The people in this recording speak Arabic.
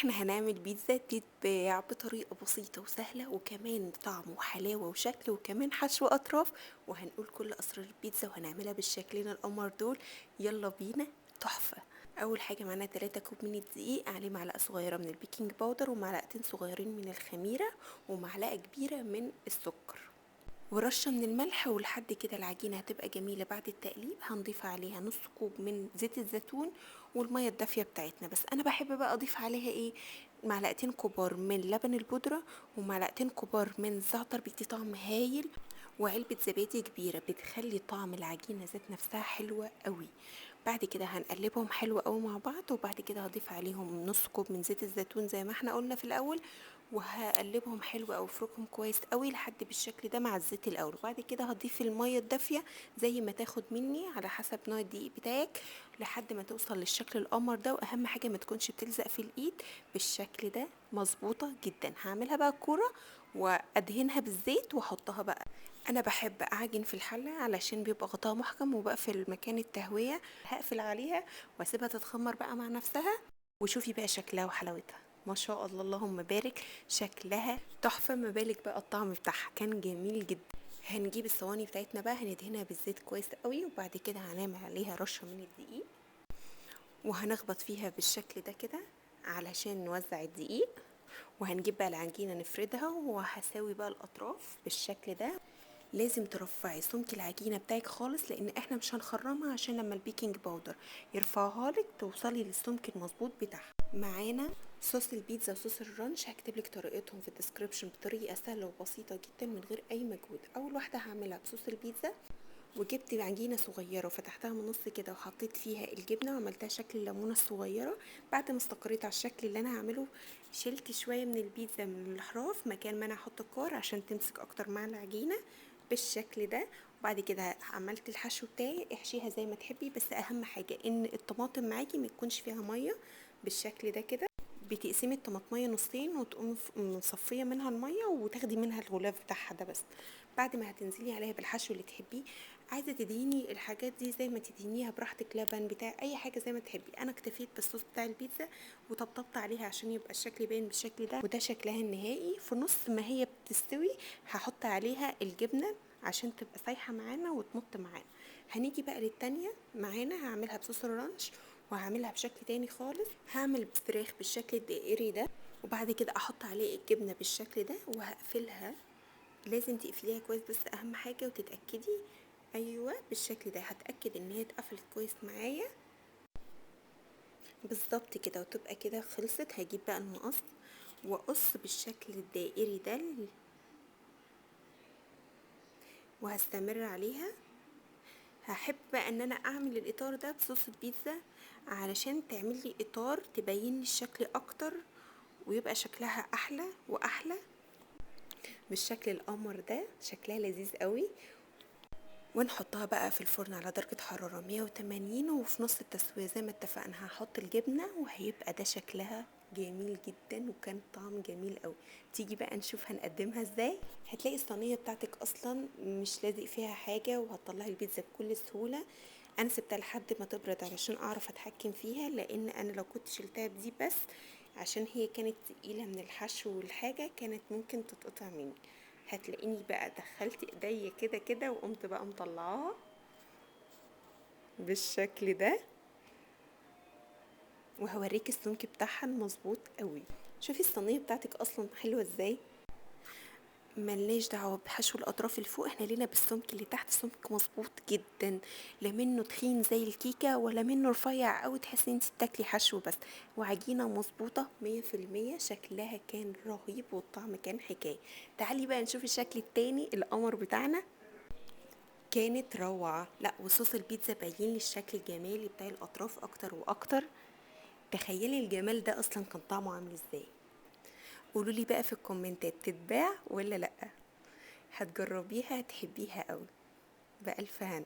احنا هنعمل بيتزا تتباع بطريقة بسيطة وسهلة، وكمان طعم وحلاوة وشكل، وكمان حشو أطراف. وهنقول كل أسرار البيتزا وهنعملها بالشكلين القمر دول. يلا بينا. تحفة. أول حاجة معانا 3 كوب من الدقيق، عليه معلقة صغيرة من البيكنج باودر، ومعلقتين صغيرين من الخميرة، ومعلقة كبيرة من السكر، ورشة من الملح. ولحد كده العجينة هتبقى جميلة. بعد التقليب هنضيف عليها نص كوب من زيت الزيتون والمية الدافية بتاعتنا. بس انا بحب بقى اضيف عليها ايه؟ معلقتين كبار من لبن البودرة، ومعلقتين كبار من الزعتر، بيدي طعم هايل، وعلبة زبادي كبيرة بتخلي طعم العجينة ذات نفسها حلوة قوي. بعد كده هنقلبهم حلو قوي مع بعض، وبعد كده هضيف عليهم نص كوب من زيت الزيتون زي ما احنا قلنا في الاول، وهقلبهم حلو او افركهم كويس قوي لحد بالشكل ده مع الزيت الاول. وبعد كده هضيف الميه الدافيه زي ما تاخد مني على حسب نوع الدقيق بتاعك لحد ما توصل للشكل القمر ده. واهم حاجه ما تكونش بتلزق في الايد. بالشكل ده مظبوطه جدا. هعملها بقى كوره وادهنها بالزيت واحطها بقى. انا بحب اعجن في الحله علشان بيبقى غطاها محكم، وبقفل مكان التهويه هقفل عليها واسيبها تتخمر بقى مع نفسها. وشوفي بقى شكلها وحلاوتها، ما شاء الله اللهم بارك، شكلها تحفه. ما بالك بقى الطعم بتاعها كان جميل جدا. هنجيب الصواني بتاعتنا بقى، هندهنها بالزيت كويس قوي، وبعد كده هنعمل عليها رشه من الدقيق، وهنخبط فيها بالشكل ده كده علشان نوزع الدقيق. وهنجيب بقى العجينه نفردها، وهساوي بقى الاطراف بالشكل ده. لازم ترفعي سمك العجينه بتاعك خالص، لان احنا مش هنخرمها عشان لما البيكنج باودر يرفعها لك توصلي للسمك المظبوط بتاعها. معانا صوص البيتزا وصوص الرانش، هكتب لك طريقتهم في الديسكريبشن بطريقه سهله وبسيطه جدا من غير اي مجهود. اول واحده هعملها بصوص البيتزا، وجبت عجينه صغيره وفتحتها من النص كده وحطيت فيها الجبنه وعملتها شكل الليمونه الصغيره. بعد ما استقريت على الشكل اللي انا هعمله، شلت شويه من البيتزا من الاحراف مكان ما انا احط الكور عشان تمسك اكتر مع العجينه بالشكل ده. وبعد كده عملت الحشو بتاعي، احشيها زي ما تحبي، بس اهم حاجه ان الطماطم معاكي ما تكونش فيها ميه بالشكل ده كده. بتقسمي الطماطميه نصين وتقومي مصفيه منها الميه وتاخدي منها الغلاف بتاعها ده بس. بعد ما هتنزلي عليها بالحشو اللي تحبيه. عايزه تدهني الحاجات دي زي ما تدهنيها براحتك، لبن بتاع اي حاجه زي ما تحبي. انا اكتفيت بالصوص بتاع البيتزا وطبطبت عليها عشان يبقى الشكل باين بالشكل ده. وده شكلها النهائي. في نص ما هي بتستوي هحط عليها الجبنه عشان تبقى سايحه معانا وتمط معانا. هنيجي بقى للتانية معانا، هعملها بصوص الرانش وهعملها بشكل تاني خالص. هعمل فراخ بالشكل الدائري ده، وبعد كده احط عليه الجبنه بالشكل ده وهقفلها. لازم تقفليها كويس، بس اهم حاجه وتتاكدي. ايوه بالشكل ده، هتاكد ان هي اتقفلت كويس معايا بالظبط كده، وتبقى كده خلصت. هجيب بقى المقص واقص بالشكل الدائري ده وهستمر عليها. هحب بقى ان انا اعمل الاطار ده بصوص البيتزا علشان تعمل لي اطار تبين لي الشكل اكتر ويبقى شكلها احلى واحلى بالشكل القمر ده. شكلها لذيذ قوي. ونحطها بقى في الفرن على درجة حرارة 180، وفي نص التسوية زي ما اتفقنا هحط الجبنة، وهيبقى ده شكلها جميل جدا وكان طعم جميل قوي. تيجي بقى نشوف هنقدمها ازاي. هتلاقي الصينية بتاعتك اصلا مش لازق فيها حاجة، وهتطلعي البيتزا بكل سهولة. انا سبتها لحد ما تبرد علشان اعرف اتحكم فيها، لان انا لو كنت شلتها بدي بس عشان هي كانت تقيلة من الحشو والحاجة كانت ممكن تتقطع مني. هتلاقيني بقى دخلت ايديا كده كده وقمت بقى مطلعاها بالشكل ده، وهوريك السمك بتاعها المظبوط قوي. شوفي الصينيه بتاعتك اصلا حلوه ازاي. ملناش دعوه بحشو الاطراف اللي فوق، احنا لينا بالسمك اللي تحت. سمك مظبوط جدا، لا منه تخين زي الكيكه ولا منه رفيع قوي تحسي انت بتاكلي حشو بس. وعجينه مظبوطه 100%. شكلها كان رهيب والطعم كان حكايه. تعالي بقى نشوف الشكل التاني القمر بتاعنا. كانت روعة. لا وصوص البيتزا باين لي الشكل الجمالي بتاع الاطراف اكتر واكتر. تخيلي الجمال ده اصلا كان طعمه عامل ازاي. قولوا لي بقى في الكومنتات تتباع ولا لا. هتجربيها هتحبيها قوي. بألف هنا.